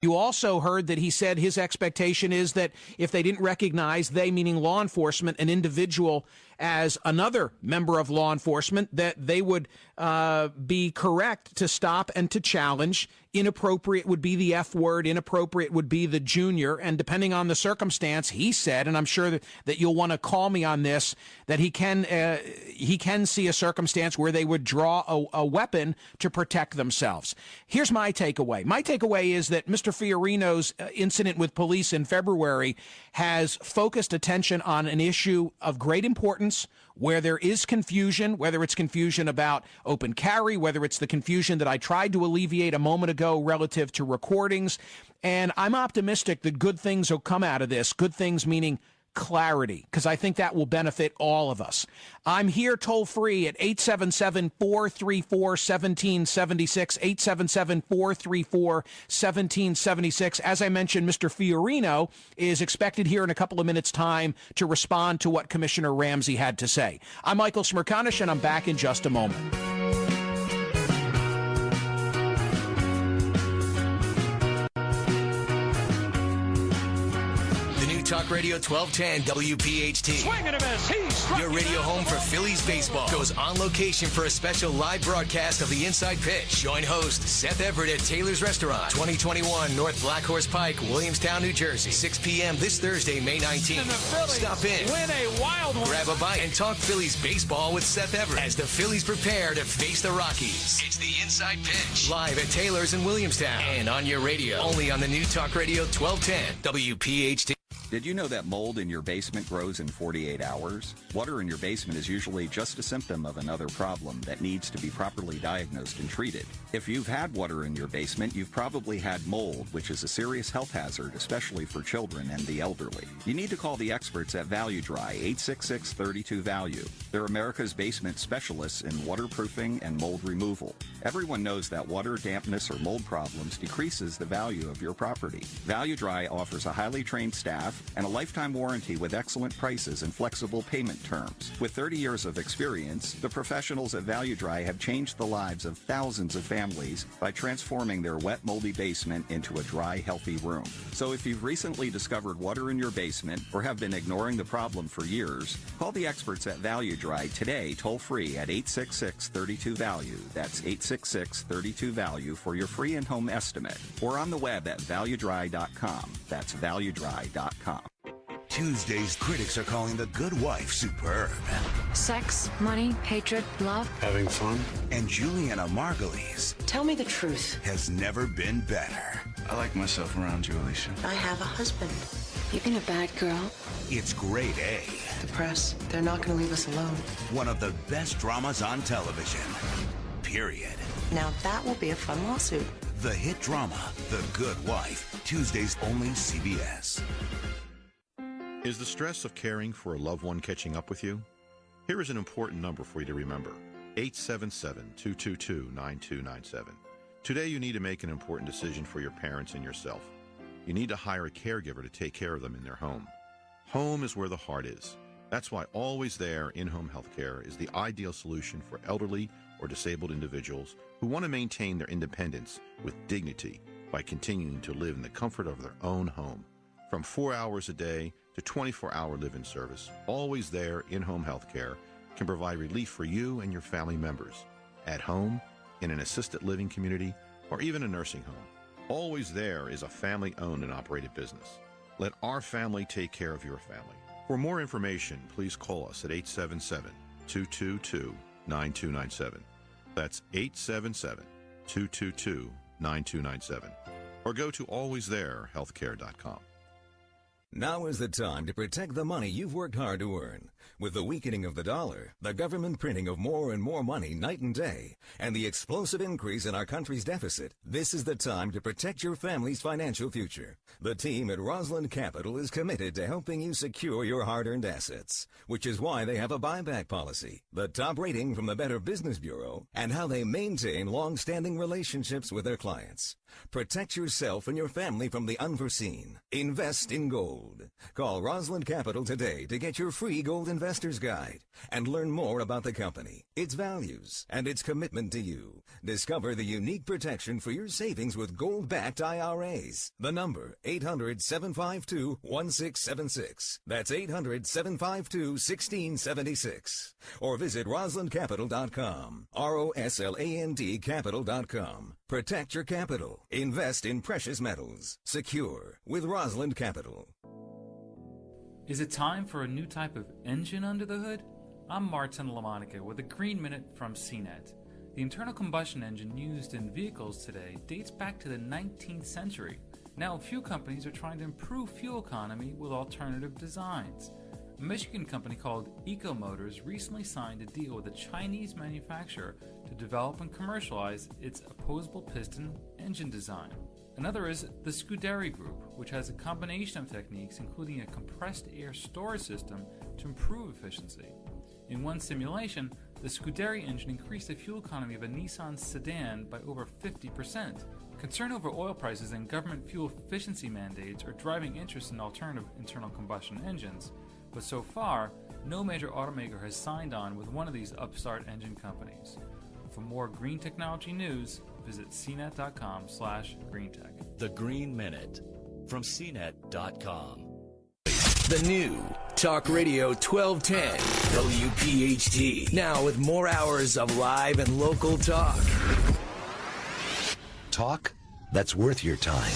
You also heard that he said his expectation is that if they didn't recognize, they meaning law enforcement, an individual as another member of law enforcement, that they would be correct to stop and to challenge. Inappropriate would be the F word. Inappropriate would be the junior. And depending on the circumstance, he said, and I'm sure that you'll want to call me on this, that he can see a circumstance where they would draw a weapon to protect themselves. Here's my takeaway. My takeaway is that Mr. Fiorino's incident with police in February has focused attention on an issue of great importance where there is confusion, whether it's confusion about open carry, whether it's the confusion that I tried to alleviate a moment ago relative to recordings. And I'm optimistic that good things will come out of this. Good things meaning clarity, because I think that will benefit all of us. I'm here toll free at 877-434-1776, 877-434-1776. As I mentioned, Mr. Fiorino is expected here in a couple of minutes' time to respond to what Commissioner Ramsey had to say. I'm Michael Smerconish, and I'm back in just a moment. Talk Radio 1210 WPHT. Swing and a miss. Your radio home for Phillies baseball goes on location for a special live broadcast of the Inside Pitch. Join host Seth Everett at Taylor's Restaurant, 2021 North Black Horse Pike, Williamstown, New Jersey. 6 p.m. this Thursday, May 19th. Stop in, win a wild one, grab a bite, and talk Phillies baseball with Seth Everett as the Phillies prepare to face the Rockies. It's the Inside Pitch, live at Taylor's in Williamstown and on your radio, only on the new Talk Radio 1210 WPHT. Did you know that mold in your basement grows in 48 hours? Water in your basement is usually just a symptom of another problem that needs to be properly diagnosed and treated. If you've had water in your basement, you've probably had mold, which is a serious health hazard, especially for children and the elderly. You need to call the experts at Value Dry, 866-32-VALUE. They're America's basement specialists in waterproofing and mold removal. Everyone knows that water dampness or mold problems decreases the value of your property. Value Dry offers a highly trained staff and a lifetime warranty with excellent prices and flexible payment terms. With 30 years of experience, the professionals at Value Dry have changed the lives of thousands of families by transforming their wet, moldy basement into a dry, healthy room. So if you've recently discovered water in your basement or have been ignoring the problem for years, call the experts at Value Dry today, toll-free at 866-32-VALUE. That's 866-32-VALUE for your free in-home estimate, or on the web at valuedry.com. That's valuedry.com. Tuesday's critics are calling The Good Wife superb. Sex, money, hatred, love. Having fun. And Juliana Margulies. Tell me the truth. Has never been better. I like myself around you, Alicia. I have a husband. You've been a bad girl. It's grade A. The press, they're not going to leave us alone. One of the best dramas on television. Period. Now that will be a fun lawsuit. The hit drama, The Good Wife. Tuesdays only CBS. Is the stress of caring for a loved one catching up with you? Here is an important number for you to remember. 877-222-9297. Today you need to make an important decision for your parents and yourself. You need to hire a caregiver to take care of them in their home. Home is where the heart is. That's why Always There in-home healthcare is the ideal solution for elderly or disabled individuals who want to maintain their independence with dignity by continuing to live in the comfort of their own home. From 4 hours a day to 24-hour live-in service, Always There in-home healthcare can provide relief for you and your family members at home, in an assisted living community, or even a nursing home. Always There is a family-owned and operated business. Let our family take care of your family. For more information, please call us at 877-222-9297. That's 877-222-9297. Or go to alwaystherehealthcare.com. Now is the time to protect the money you've worked hard to earn. With the weakening of the dollar, the government printing of more and more money night and day, and the explosive increase in our country's deficit, this is the time to protect your family's financial future. The team at Roslyn Capital is committed to helping you secure your hard-earned assets, which is why they have a buyback policy, the top rating from the Better Business Bureau, and how they maintain long-standing relationships with their clients. Protect yourself and your family from the unforeseen. Invest in gold. gold. Call Roslyn Capital today to get your free Gold Investor's Guide and learn more about the company, its values, and its commitment to you. Discover the unique protection for your savings with gold-backed IRAs. The number, 800-752-1676. That's 800-752-1676. Or visit RoslandCapital.com. ROSLAND Capital.com. Protect your capital. Invest in precious metals. Secure with Rosland Capital. Is it time for a new type of engine under the hood? I'm Martin LaMonica with a Green Minute from CNET. The internal combustion engine used in vehicles today dates back to the 19th century. Now, fuel companies are trying to improve fuel economy with alternative designs. A Michigan company called Eco Motors recently signed a deal with a Chinese manufacturer to develop and commercialize its opposable piston engine design. Another is the Scudery Group, which has a combination of techniques including a compressed air storage system to improve efficiency. In one simulation, the Scudery engine increased the fuel economy of a Nissan sedan by over 50%. Concern over oil prices and government fuel efficiency mandates are driving interest in alternative internal combustion engines, but so far, no major automaker has signed on with one of these upstart engine companies. For more green technology news, visit cnet.com/greentech. The Green Minute from cnet.com. The new Talk Radio 1210 WPHT. Now with more hours of live and local talk. Talk that's worth your time.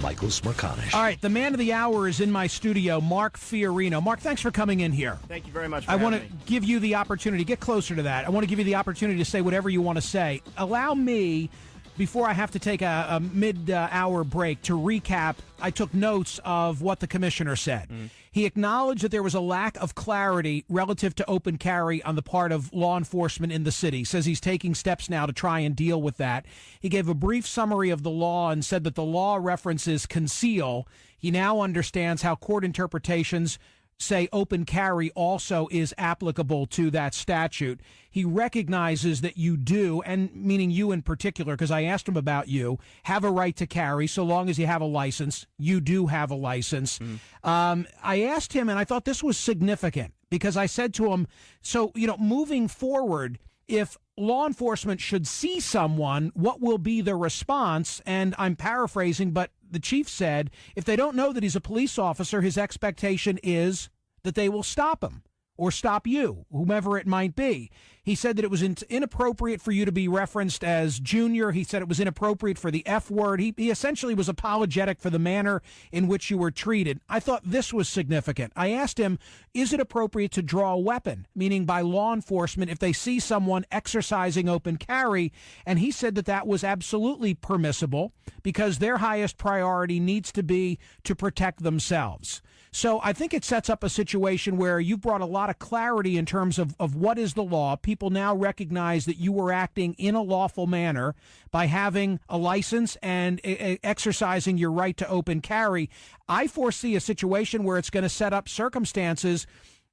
Michael Smerconish. All right, the man of the hour is in my studio, Mark Fiorino. Mark, thanks for coming in here. Thank you very much for I want having to me. give you the opportunity, get closer to that. I want to give you the opportunity to say whatever you want to say. Allow me, before I have to take a mid-hour break, to recap. I took notes of what the commissioner said. He acknowledged that there was a lack of clarity relative to open carry on the part of law enforcement in the city. Says he's taking steps now to try and deal with that. He gave a brief summary of the law and said that the law references conceal. He now understands how court interpretations say open carry also is applicable to that statute. He recognizes that you do, and meaning you in particular, because I asked him about you, have a right to carry so long as you have a license. You do have a license. I asked him, and I thought this was significant, because I said to him, so, moving forward, if law enforcement should see someone, what will be the response? And I'm paraphrasing, but the chief said if they don't know that he's a police officer, his expectation is that they will stop him or stop you, whomever it might be. He said that it was inappropriate for you to be referenced as junior. He said it was inappropriate for the F word. He essentially was apologetic for the manner in which you were treated. I thought this was significant. I asked him, is it appropriate to draw a weapon, meaning by law enforcement, if they see someone exercising open carry? And he said that that was absolutely permissible because their highest priority needs to be to protect themselves. So I think it sets up a situation where you've brought a lot of clarity in terms of what is the law. People now recognize that you were acting in a lawful manner by having a license and exercising your right to open carry. I foresee a situation where it's going to set up circumstances,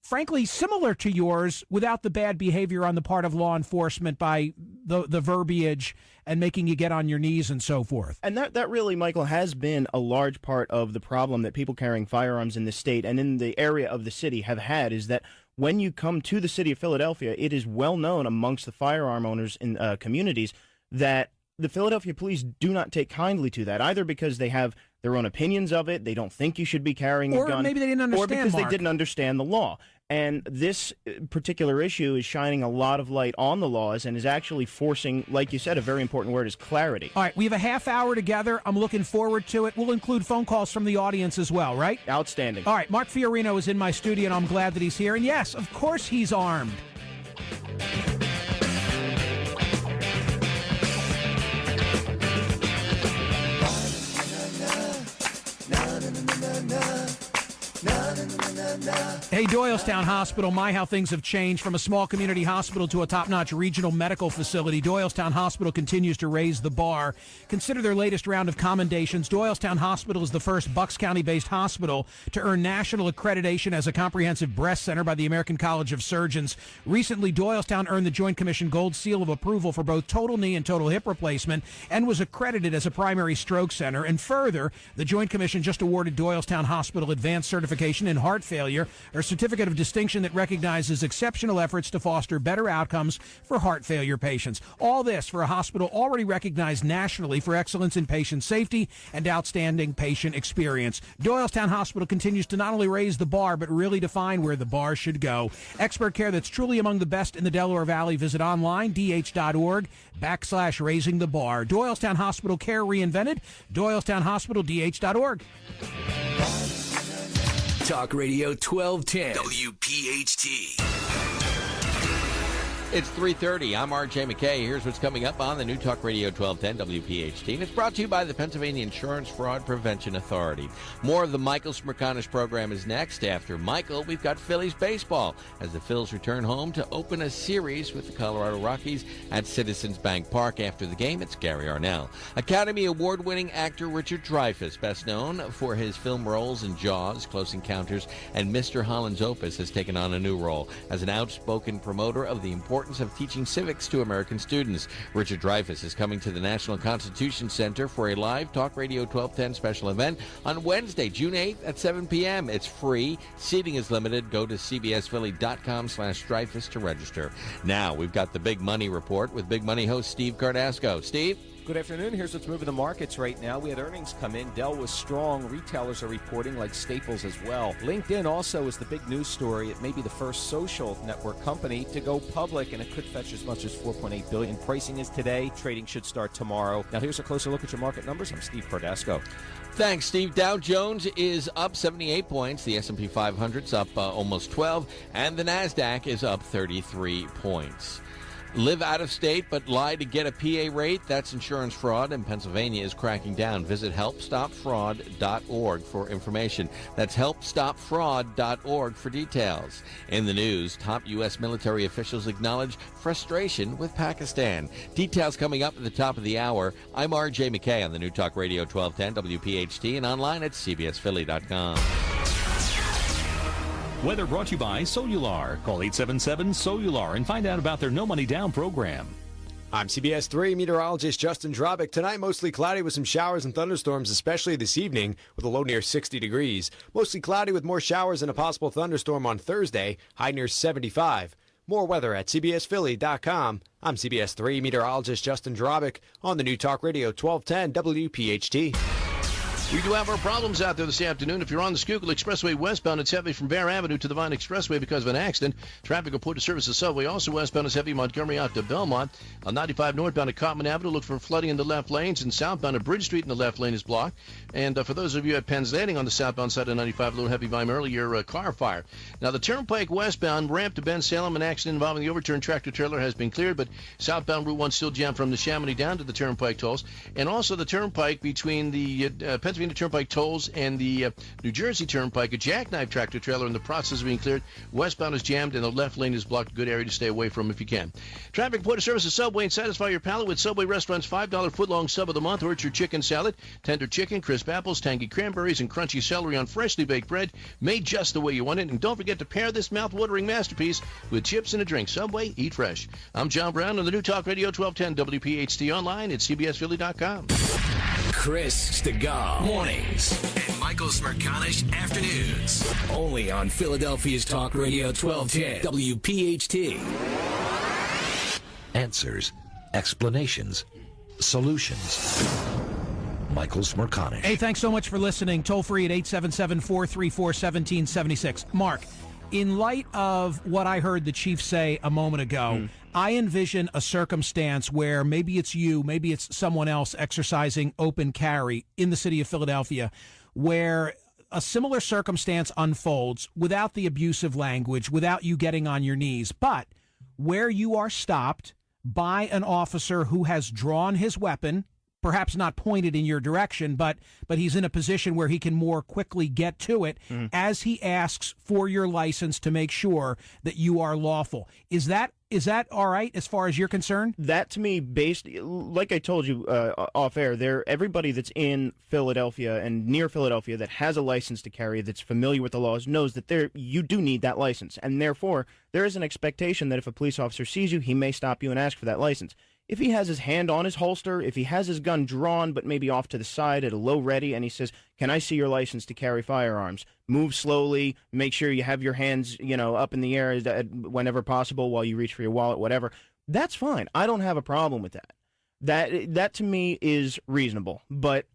frankly, similar to yours without the bad behavior on the part of law enforcement by the verbiage and making you get on your knees and so forth. And that really, Michael, has been a large part of the problem that people carrying firearms in the state and in the area of the city have had, is that when you come to the city of Philadelphia, it is well known amongst the firearm owners in communities that the Philadelphia police do not take kindly to that, either because they have their own opinions of it, they don't think you should be carrying a gun, or maybe they didn't understand, or because Mark. they didn't understand the law. And this particular issue is shining a lot of light on the laws and is actually forcing, like you said, a very important word is clarity. All right, we have a half hour together. I'm looking forward to it. We'll include phone calls from the audience as well, right? Outstanding. All right, Mark Fiorino is in my studio, and I'm glad that he's here. And yes, of course he's armed. Na na na na na na na na na na na Hey, Doylestown Hospital, my how things have changed from a small community hospital to a top-notch regional medical facility. Doylestown Hospital continues to raise the bar. Consider their latest round of commendations. Doylestown Hospital is the first Bucks County-based hospital to earn national accreditation as a comprehensive breast center by the American College of Surgeons. Recently, Doylestown earned the Joint Commission Gold Seal of Approval for both total knee and total hip replacement and was accredited as a primary stroke center. And further, the Joint Commission just awarded Doylestown Hospital advanced certification in heart failure, a certificate of distinction that recognizes exceptional efforts to foster better outcomes for heart failure patients. All this for a hospital already recognized nationally for excellence in patient safety and outstanding patient experience. Doylestown Hospital continues to not only raise the bar, but really define where the bar should go. Expert care that's truly among the best in the Delaware Valley. Visit online, dh.org/raising the bar. Doylestown Hospital Care Reinvented. Doylestown Hospital, dh.org. Talk Radio 1210 WPHT. It's 3:30. I'm R.J. McKay. Here's what's coming up on the New Talk Radio 1210 WPHT. And it's brought to you by the Pennsylvania Insurance Fraud Prevention Authority. More of the Michael Smerconish program is next. After Michael, we've got Phillies baseball as the Phils return home to open a series with the Colorado Rockies at Citizens Bank Park. After the game, it's Gary Arnell. Academy Award-winning actor Richard Dreyfuss, best known for his film roles in Jaws, Close Encounters, and Mr. Holland's Opus, has taken on a new role as an outspoken promoter of the importance of teaching civics to American students. Richard Dreyfuss is coming to the National Constitution Center for a live Talk Radio 1210 special event on Wednesday, June 8th at 7 p.m. It's free. Seating is limited. Go to cbsphilly.com/Dreyfuss to register. Now, we've got the Big Money Report with Big Money host Steve Cardasco. Steve? Good afternoon. Here's what's moving the markets right now. We had earnings come in. Dell was strong. Retailers are reporting, like Staples as well. LinkedIn also is the big news story. It may be the first social network company to go public, and it could fetch as much as $4.8 billion. Pricing is today. Trading should start tomorrow. Now, here's a closer look at your market numbers. I'm Steve Cardasco. Thanks, Steve. Dow Jones is up 78 points. The S&P 500's up almost 12, and the NASDAQ is up 33 points. Live out of state but lie to get a PA rate? That's insurance fraud, and Pennsylvania is cracking down. Visit helpstopfraud.org for information. That's helpstopfraud.org for details. In the news, top U.S. military officials acknowledge frustration with Pakistan. Details coming up at the top of the hour. I'm R.J. McKay on the New Talk Radio 1210 WPHT and online at cbsphilly.com. Weather brought to you by Solar. Call 877-SOLAR and find out about their no money down program. I'm CBS 3 meteorologist Justin Drobick. Tonight, mostly cloudy with some showers and thunderstorms, especially this evening, with a low near 60 degrees. Mostly cloudy with more showers and a possible thunderstorm on Thursday, high near 75. More weather at cbsphilly.com. I'm CBS 3 meteorologist Justin Drobick on the New Talk Radio 1210 WPHT. We do have our problems out there this afternoon. If you're on the Schuylkill Expressway westbound, it's heavy from Bear Avenue to the Vine Expressway because of an accident. Traffic report to service the subway. Also westbound is heavy Montgomery out to Belmont. On 95 northbound at Cottman Avenue, look for flooding in the left lanes. And southbound at Bridge Street in the left lane is blocked. And for those of you at Penn's Landing on the southbound side of 95, a little heavy volume earlier, car fire. Now, the Turnpike westbound ramp to Ben Salem, an accident involving the overturned tractor trailer has been cleared, but southbound Route 1 still jammed from the Chamonix down to the Turnpike tolls. And also the Turnpike between the Pennsylvania Turnpike tolls and the New Jersey Turnpike, a jackknife tractor trailer in the process of being cleared. Westbound is jammed and the left lane is blocked. Good area to stay away from if you can. Traffic report to service the Subway and satisfy your palate with Subway Restaurant's $5 footlong sub of the month. Orchard chicken salad, tender chicken, crisp apples, tangy cranberries, and crunchy celery on freshly baked bread, made just the way you want it. And don't forget to pair this mouth-watering masterpiece with chips and a drink. Subway, eat fresh. I'm John Brown on the New Talk Radio 1210 WPHT online at cbsphilly.com. Chris Stegall mornings and Michael Smerconish afternoons. Only on Philadelphia's Talk Radio 1210 WPHT. Answers, explanations, solutions. Michael Smerconish. Hey, thanks so much for listening. Toll free at 877-434-1776. Mark, in light of what I heard the chief say a moment ago, I envision a circumstance where maybe it's you, maybe it's someone else exercising open carry in the city of Philadelphia, where a similar circumstance unfolds without the abusive language, without you getting on your knees, but where you are stopped by an officer who has drawn his weapon perhaps not pointed in your direction, but he's in a position where he can more quickly get to it as he asks for your license to make sure that you are lawful. Is that all right as far as you're concerned? That to me, like I told you off air, everybody that's in Philadelphia and near Philadelphia that has a license to carry, that's familiar with the laws, knows that you do need that license, and therefore there is an expectation that if a police officer sees you, he may stop you and ask for that license. If he has his hand on his holster, if he has his gun drawn but maybe off to the side at a low ready, and he says, "Can I see your license to carry firearms?" Move slowly, make sure you have your hands, up in the air whenever possible while you reach for your wallet, whatever. That's fine. I don't have a problem with that. That to me is reasonable. But